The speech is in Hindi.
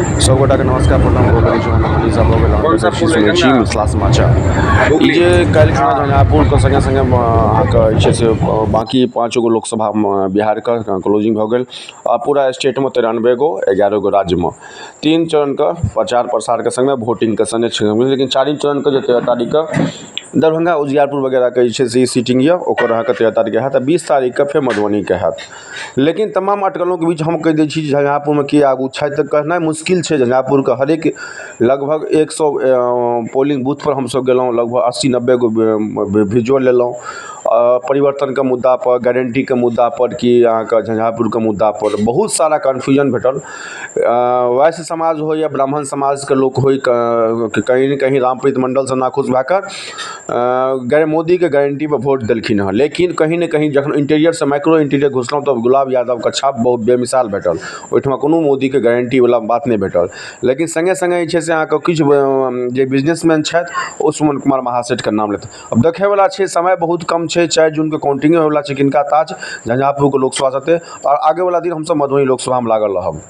सबगोटा के नमस्कार प्रणाम मिथिला समाचार ई जे काल्हि खुना झंझारपुर के संगे संगे अहाँके जे छै से बाकी 5 गो लोकसभा बिहार के क्लोजिंग भऽ गेल आ पूरा स्टेट में 93 गो 11 गो राज्य में 3 चरण के प्रचार प्रसार के संगे वोटिंग के संगे लेकिन 4 चरण के जे 13 तारीख के दरभंगा उजियारपुर वगैरह के जे छै से सीटिंग यऽ ओकर अहाँके 13 तारीख के हैत आ 20 तारीख के फेर मधुबनी के हैत। लेकिन तमाम अटकलों के बीच हम कह दै छी झंझारपुर में के आगू छै तऽ कहनाइ मुश्किल छै। झंझारपुर के हरेक लगभग 100 पोलिंग बूथ पर हमसब गेलहुँ, लगभग 80-90 गो विजुअल लेलहुँ परिवर्तन के मुद्दा पर, गारंटी के मुद्दा पर कि अहाँके झंझारपुर के मुद्दा पर बहुत सारा कन्फ्यूजन भेटल। वैश्य समाज हो या ब्राह्मण समाज के लोक हो, कहीं न कहीं रामप्रीत मंडल से नाखुश भए कऽ मोदी के गारंटी पर वोट देलखिन हँ। लेकिन कहीं न कहीं जखन इंटीरियर से माइक्रो इंटीरियर घुसलहुँ तब गुलाब यादव के छाप बहुत बेमिसाल भेटल। ओहिठाम कोनो मोदी के गारंटी वाला बात नहीं भेटल। लेकिन संगे संगे जे छै से अहाँके किछु जे बिजनेसमैन छथि ओ सुमन कुमार महासेठ के नाम लेत। अब देखे वाला छै, समय बहुत कम छै, 4 जून के काउंटिंग होय वाला छै किनका ताज झंझारपुर के लोकसभा सते और आगे वाला दिन हम सब मधुबनी लोकसभा में लागल रहब।